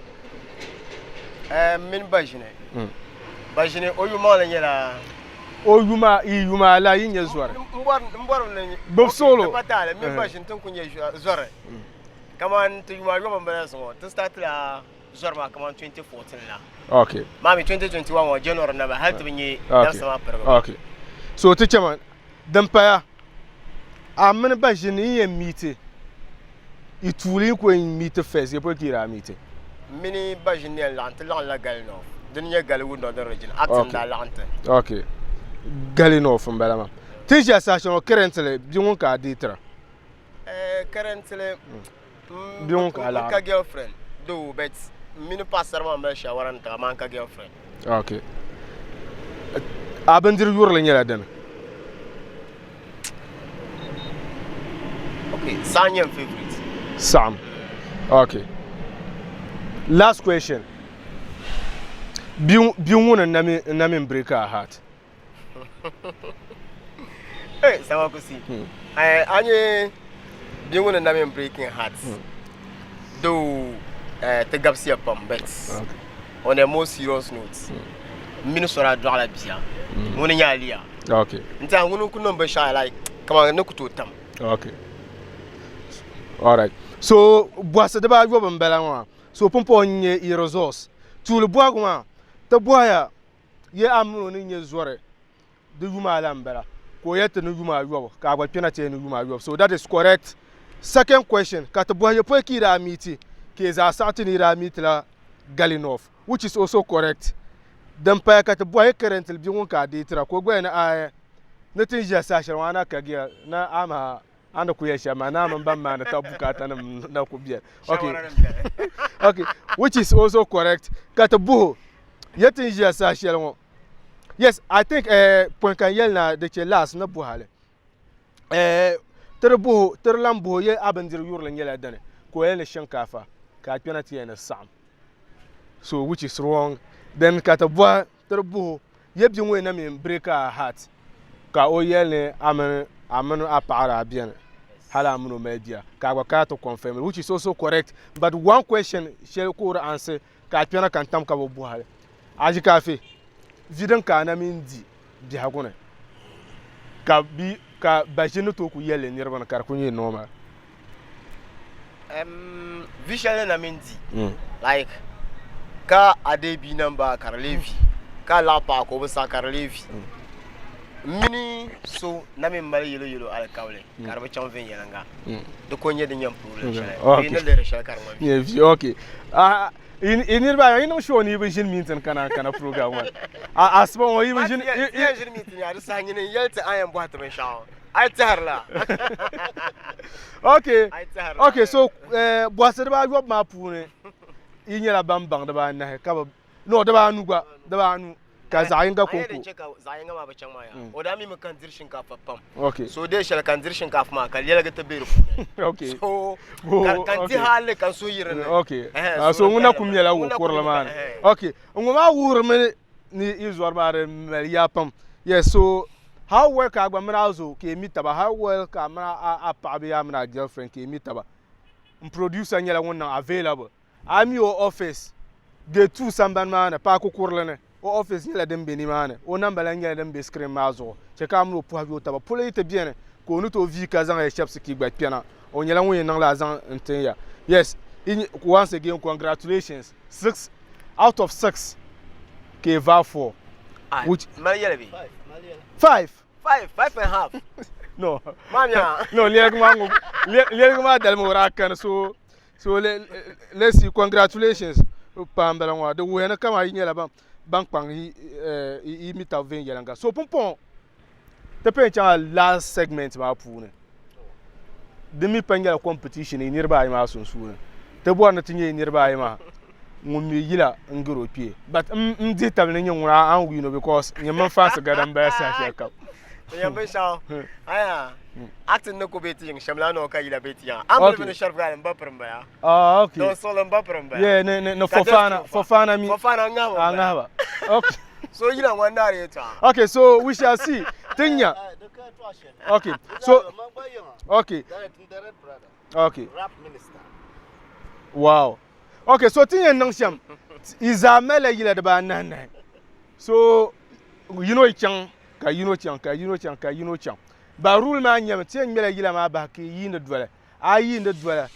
min ba jine o yuma la nyela o yuma la yin ya zuwa mbor ne bob solo patale mi bashin tun kunye zuwa kaman to yuma yo bambara so to start la zuwa ma kaman 2014 la okay mami 2021 wa January na ba har tubinye dan sama program okay so to chama dan pa amene bashin yin mite ituli ko mite fes ye pokira mite mini bashin ne lant la gal no dunya gal wundo da region action da lant okay gali no from balama tija station currently bi won ka ditra currently bi won ka la ka girlfriend do bet mini pastor ma ba shawaran ta man ka girlfriend okay abandir yurle nyala den okay Sanyam favorite Sam okay last question bi won na me break her heart hey sama ko si anye bi won na me breaking heart do te DABSI pam bet on a more serious note mini sora do ala bia won nya alia okay nta won ku number shy like come on nakuto tam okay all right so boise de ba yo bambela wa so pompo nye i resource tout le bois gwa te boya ye amno ni nye zore de yuma lambela ko yete no yuma yo ka gwa pena te no yuma yo so that is correct. Second question ka te boya po ki ra miti ke za satini ra miti la Galinov, which is also correct. Dan pa ka te boya currently bi won ka de tra ko gwa na a natin ja sa shirwana ka gia na ama anda ku ya shama na man ban ma na ta bukata na ku biya okay okay which is also correct ka te bo yatin ja sa shirwana. Yes, I think point kan yel na de che last na buhale terlambo ye abandir yurle nyela dane ko yel shankafa ka penalty na sam so which is wrong then ka ta bua terbo ye bi we na me break her heart ka o yel ne amanu apara bien hala amunu media ka gwa ka to confirm which is also correct but one question shall ko answer ka penalty kan tam ka bo buhale aji kafe vidan ka na mindi bi hakuna ka bajinu to ku yele nirban kar kunyi noma visual na mindi like ka adebi number karlevi ka lapa ko bisa karlevi mini so na min mari yelo al kawle karba champion yelanga de ko nyede nyam pour le chale ina le chale karma vi okay inirba ino show ni be jin minten kana program wa asba o yi jin minten ya sa nyine yelte ayam boîte me shaw ay tarla okay so boîte de ba yob ma pune inyela bambang de ba na ka no de ba anu gwa de ba anu ka zayin ga konko zayin ga ma ba can ma ya oda mi kan dir shinkafa pam okay so dai shal kan dir shinkafa ma ka lela ga ta beru okay so kan ti halle kan so yirin okay so nguna kumyela wo korla man okay nguma wurme ni izwar bare ya pam yes so how well ka gba mrazo ke mitaba how well ka mra a pabe ya mra girlfriend ke mitaba producer nyela wonna available I'm your office de tout samban man pa ko kurlene o office nyela dem beni man o number la nyela dem be screen mazo che ka mro po avi taba pole ite bien ko nu to vi kazan e chefs ki gba piana o nyela won nan la zan enten ya yes once again congratulations 6 out of 6 ke va for which Malayala be 5 and a half no manya no le dalmo rakan so let's see congratulations pambala wa de wena kama yinyela bank pang i mita 20 yelanga so pompon te pencha last segment ma pune de mi pangela competition ni nirba ay ma sunsu te bo na tinye nirba ay ma ngumi yila ngiro pie but ndi tabne nyura an wi no because nyama fast gadam ba sa shaka ya be sha aya acting no ko beti ng shamla no ka yila beti ya am be no sharp ga mba pramba ya okay no solo mba pramba yeah no fofana mi ngaba okay so yila wandare ta okay so we shall see tinya okay so okay rap minister wow okay so tinya nang sham izamela yila de ba nan so you know ichang ka yino chaŋ ba rule ma nyam ti ngela yila ma ba ki yinde dole a yinde dole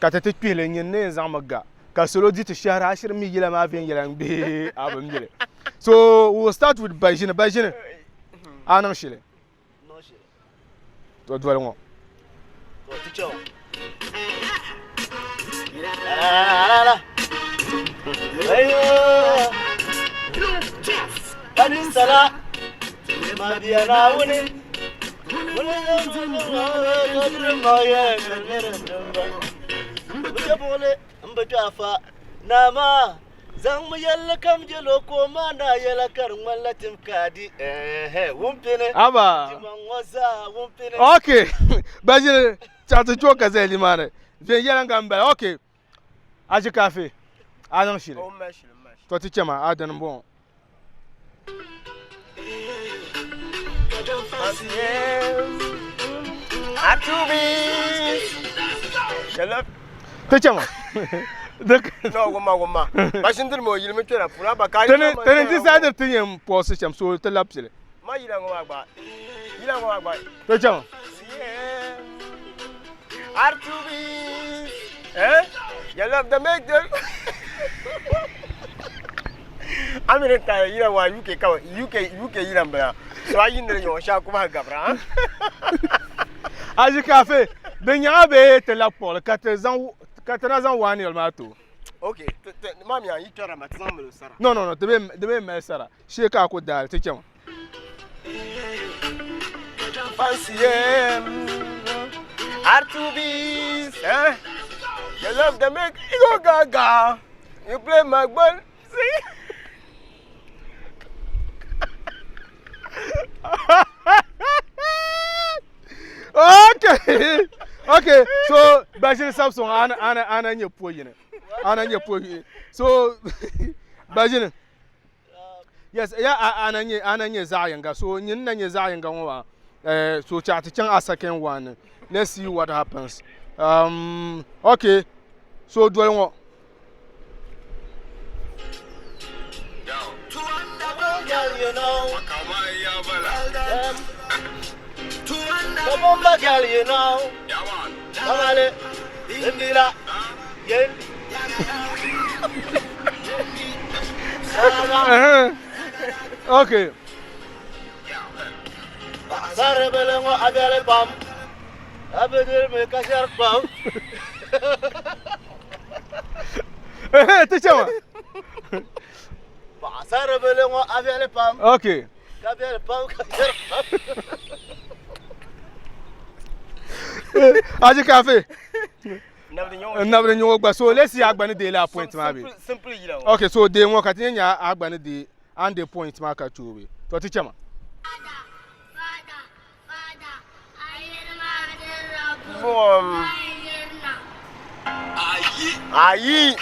ka ta tikpele nyin ne zang maga ka solo di to shara ashir mi yila ma ven yila be abam yile so we'll start with bajine anan shile no shit to dole ngo to ticho la ayo Ani sala Madiana wuni Mbajafa nama zan mu yalla kam jelo ko mana yalla kar mallatim kadi wumpine aba timan wasa wumpine okay bajine chatu choka zeli mare ven yala ngamba okay aji cafe anan shile o mesh to ti chama adan bon te chama no goma bashindir mo yilme kera pura ba kai tene decider tin post cham so te lapsile ma yila ngoma gba te chama Artubis you love the make them America yila wa UK yila mbaya so ayin ne yo sha kuma gabra aji cafe de nya be te la pole 4 ans wani el mato okay mami an yitora matsan mu sara no de be mel sara she ka ko dal te chama fancy Artubis you love the make you go gaga you play my ball see okay so bajin Samsung ana nye poyine so bajin yes ya ana nye zayenga so nyin na nye zayenga wa so chat chan a second one let's see what happens okay so dwell ngo you know Bomba girl, you know. Kamale, Indira, Yen. Okay. Sare belengo abele pam. Abedel me kasar pam. Te chama. Sare belengo abele pam. Okay. Kabele pam kasar pam. Aji cafe. Never nyo gba so let's see agbani de la point ma be. Simple yila. Okay so de won ka tin nya agbani de and the point ma ka chuwe. To ti chama. Ayi.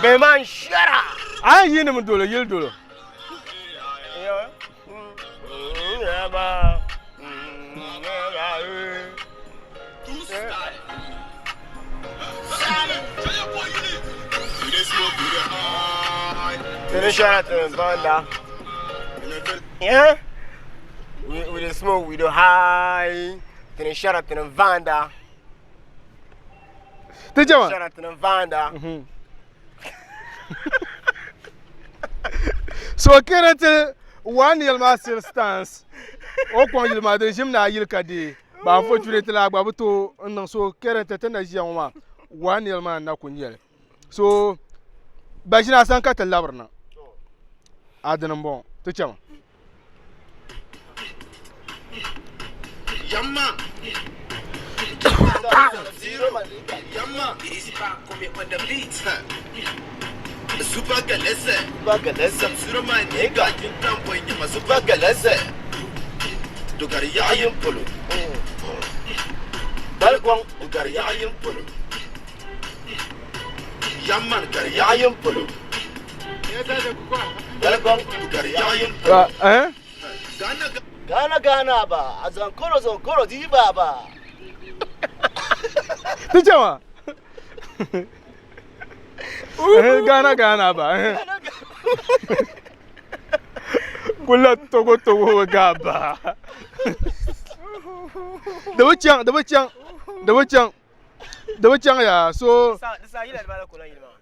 Beman shara. Ayi ne mdolo yil dolo. Finish at the Vanda. Yeah? We the smoke, we the high. Finish at the Vanda. Te chama. Shout out to the Vanda. So kerente one yel master stance. O kon yel ma de jim na yil kadi. Ba fortunate la gba buto ndan so kerente te na jiyan ma. One yel man na kunyel. So bajina san ka talabrna. Adan bon. Te chama. Yamma. Yamma. Easy back, come here on the beat. Super galese. Surama nega jintam boy nyama super galese. Dogari yayim polo. Balkwang dogari yayim polo. Yamma dogari yayim polo. Balkwang dogari yayim polo. Gana ba, azankoro di baba. Te chama. Gana ba. Pula togo gaba. The witchang ya so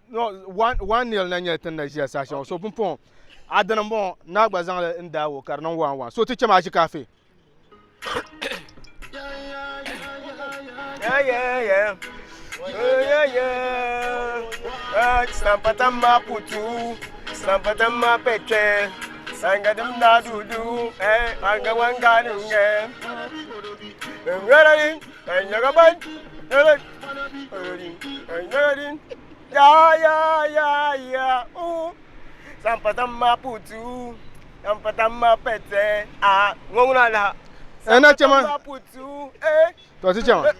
no 1-0 na nyel tanda ji association so pompon adana bon na gbazan la ndawo karnan 1-1 so tiche ma ji cafe Yeah. Sampatama putu, sampatama peche, sangadam na dudu, anga wanga nunge. Ngaradin, ngagaban, ngaradin, ya. Sampatama putu, sampatama peche, ngonguna la. Ena chama putu, to ti chama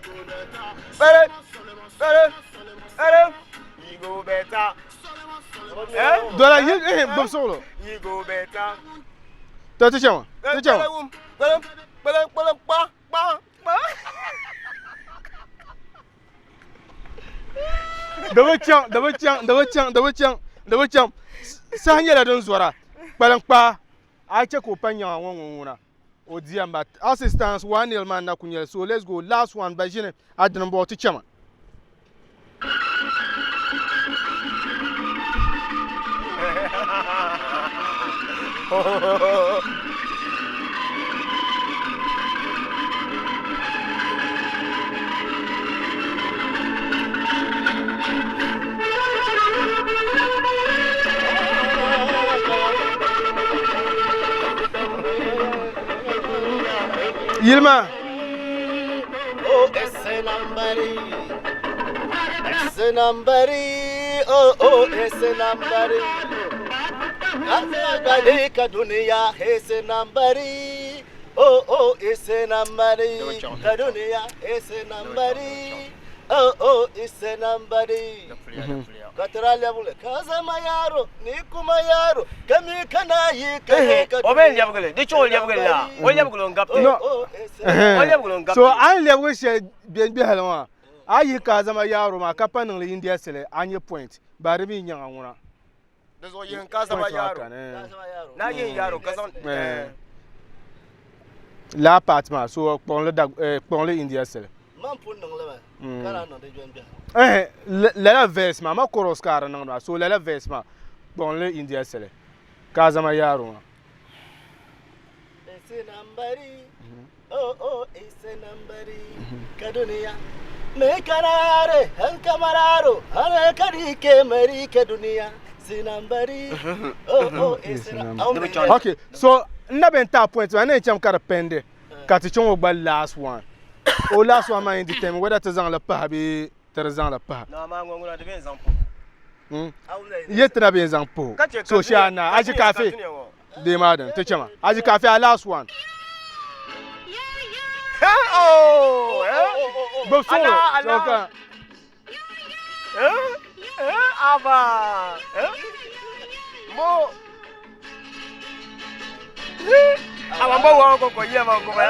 Better. You go better. dola yi bom solo You go better. to ti chama the witchang sanya la don zora balan I check open your one. Oh dear, but assistance 1-0 man na kunyel. So let's go. Last one by Jine at the number to Chama. Yilma. Oh, esenambari. Afagale kadunia esenambari. Oh, esenambari. Kadunia esenambari. Oh, esenambari. Katrala bule kaza mayaro nikumayaro kami kana yika Oben yabgale de chol yabgale la o yabgalo ngapte o yabgalo ngapte So I level she bien halwa ayi kaza mayaro ma kapanin India sele anye point bari mi nyanga nguna Dezo yin kaza mayaro na yin yaro kazan la patma so pon le India sele man pun nang la kana no de jon la veste ma koros kara nang so la veste ma bon le India sele kaza mayaro esenambari oh esenambari kadunia me kanare han kamararo han karike mari kadunia sinambari oh esenambari Okay, so na ben ta point wa na cham kara pende ka ti chon gba last one o last one ma indi tem whether to zan la pa bi to zan la pa na ma ngonguna de ben zampo ye tra ben zan po so sha na aji cafe de madam to chama aji cafe a last one bo so ka aba mo Amambo wangu kwa yema kwa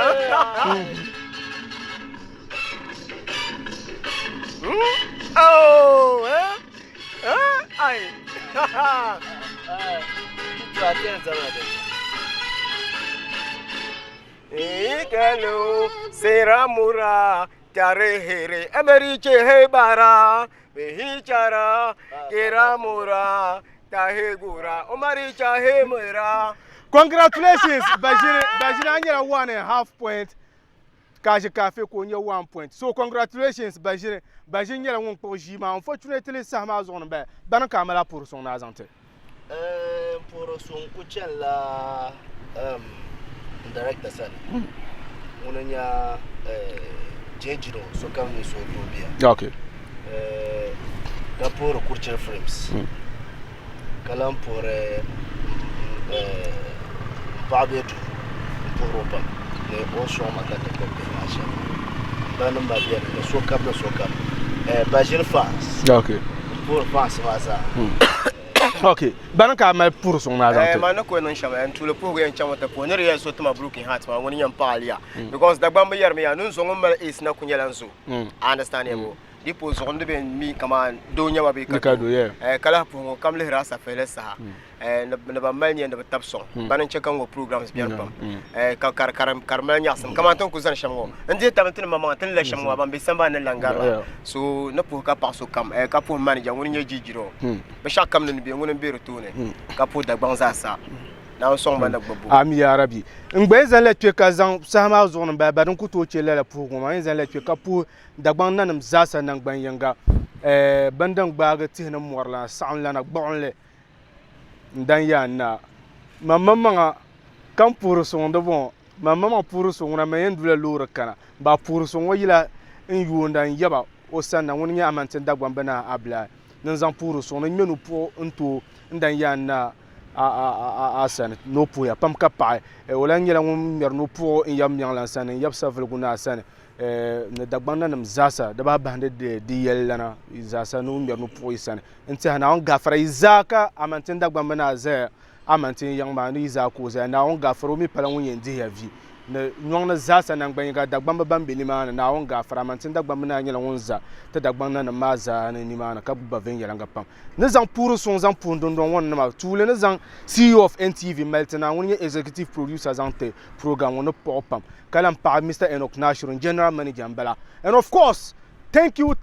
ai Ikelo seramura tarehere emeriche hebara behichara keramura tahegura omaricha hemera. Congratulations, Bajire Angela 1.5 point. Kaji Cafe Konya 1 point. So congratulations, Bajire Angela 1 point. Unfortunately, Saha zone ba. Bana kamera pour son azante. Pour son kuchen la director said. Unanya Jejiro so kam ni so dobia. Okay. Pour Kurcher frames. Kalam pour Babetu pour Europa. Les Oshon Matata Copenhagen. Banam Babia, le Sokap, Bajir France. Okay. Pour France, Maza. Okay. Bana kamera pour son azante. Man, no question, and to the poor and Chamata Poneria, so to my broken heart, when you're Palia. Because the Bamba Yarmia, no so is not Kunyalanzo. Understandable. Dipo zonde ben mi kama donya wa be ka do ye kala po kam le rasa fele Saha ne ba mal ne ba tabson banan chekan wo programs bien pam ka karmal nyasam kama ton ku zan shamwo ndi tamantin mama tan la shamwo ban be samba ne langara so ne po ka paso kam ka po manager woni nya jijiro be shakam ne be ngone be retourner ka po da banza sa na son banda gbogbo ami ya rabbi ngbe zan la twe ka zan sama zo no ba badin ku to che la pu ko ma zan la twe ka pu dagban nanam zasa nan gban yanga bandan gbaga ti na morla san la na gbonle ndan ya na mamma kan puru son de bon mamma puru son na men dula lura kana ba puru son wayila in yondan yaba o san na woni ya amantin dagban bana abla nan zan puru son na menu po nto ndan ya na asan no puya pam kapa wala nyela ngum mer no po yam yang lan san yab sa vel guna san ne dagban nam zasa da ba bande de yellana zasa no mer no po san enti hana on gafara izaka amantin dagban bana za amantin yang ma ni za ko za na on gafaro mi pala won yendi ya vi ne nyong na zasa nan gban ga dagban ba be ni ma na on gafara amantin dagban bana nyela won za ta dagban na ma za ni ma na ka ba ven yelanga pam ne zan puru son zan pundon don won na tule ne zan CEO of NTV Meltona won executive producer zan te program won popam kalam pa Mr. Enoch Nashirun general manager Mbala and of course thank you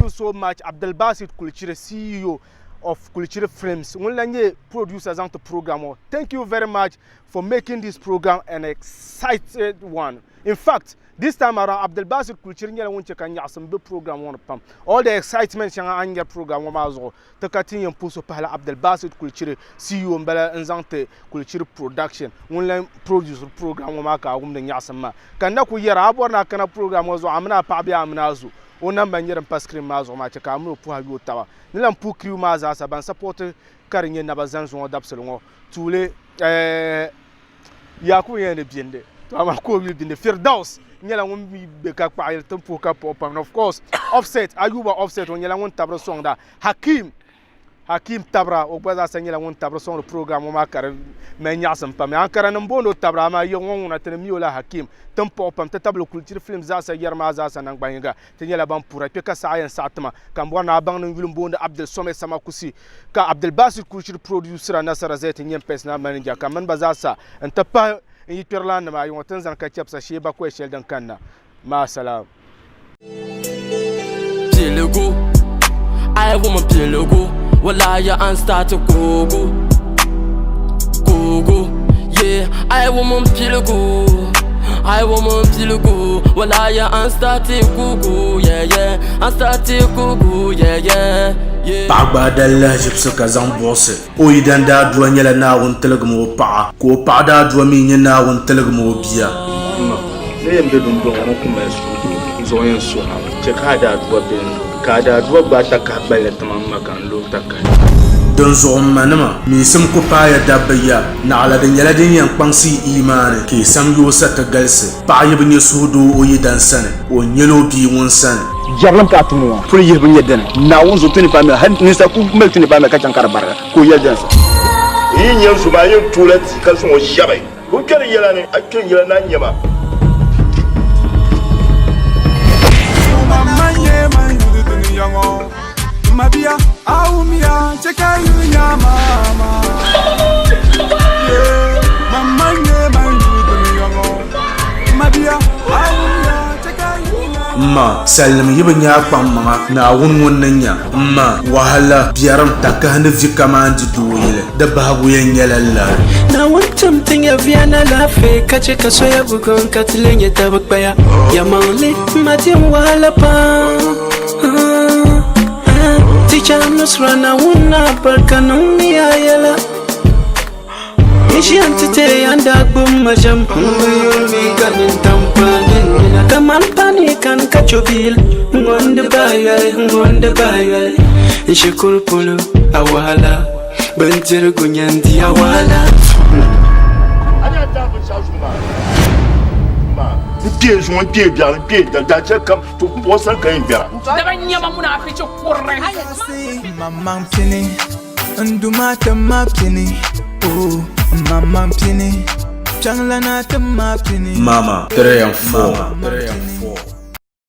so much Abdul Basit Kulchire CEO of Kulchire Films won lanye producer zan te program thank you very much for making this program an excited one. In fact, this time around, Abdul Basit Kulchire nyala won cheka nyasam be program won pam. All the excitement changa anya program won mazo. To continue puso pala Abdul Basit Kulchire CEO Mbala nzante Kulchire production. Won line producer program won maka agum de nyasam ma. Kanda ku yera aborna kana program wazo amna pa bia amnazo. Ona manyere paskrim mazo ma cheka amno pu hayo tawa. Nilam pu crew maza saban support karinye na bazan zo DABSI ngo. Tule yaku yene biende. To amako wi binde Firdaus nyela won mi be ka pail tempo ka pop and of course offset ayuba offset on nyela won tabra song da hakim tabra o gbaza sa nyela won tabra song le programme ma kar me nyasam pa me ankara nan bono tabra ma yo won na tene mi ola hakim tempo pam ta tablo culture film za sa yerma za sa nan gbanyenga te nyela ban pura pe ka sa yan satma kam bona bang nan wilum bonde Abdul Some sama kusi ka Abdul Basit culture producer Nasara Zet nyem personal manager kam man baza sa enta pa in yi perlan ma yon tanzan ka chapsa sheba ko shel dan kanna ma salam Pilugu I woman pilugu wala ya an start to go yeah I woman pilugu wala ya an start to go yeah an start to go yeah Pagba dalla jibsa kazan bosse o idan da duwa nyala na won telegmo pa ko pa da duwa mi nyana won telegmo biya ne yembe dum do ko kuma su zo yen su ha che ka da duwa ben ka da duwa ba ta ka bele tamam kan lo ta ka don zo manama mi sim ko pa ya dabaya na ala da nyala din yan kpansi imani ke sam yo sa ta galse pa yib ni sudu o yidan sane o nyelo bi won sane jarlam ka tumu pour yirbu yeden na won zo tuni pamela han ni sa ku mel tuni pamela ka chankara barga ko yeden sa yin yan su ba yin tulet kan su o shabai ko kare yala ne akin yala na nyama manye man du tuni yango mabia aumia cheka yunya mama manye man du tuni yango mabia aumia ma salim yibnya pamma na won nanya ma wahala biaram takahne vikamandi duwile da babu yanyalalla na want something ya viana la fe kache kaso ya bugon katlenye tabakbaya ya maule matim wahala pa teacher nusra na wuna barkanumi ayala Ishi antite anda bumajam Nguyumi ganin tampanin Kaman panikan kachobil Ngonde bayal Ishi kulpulu awala Bentir gunyandi awala Anya tabu shashuma Pied joint pied bien pied da comme to posa kan bien Daba nyama muna aficho kurre Mamam pini Nduma tamapini Oh Mama pini, changla na tamapini. Mama, 3 and 4.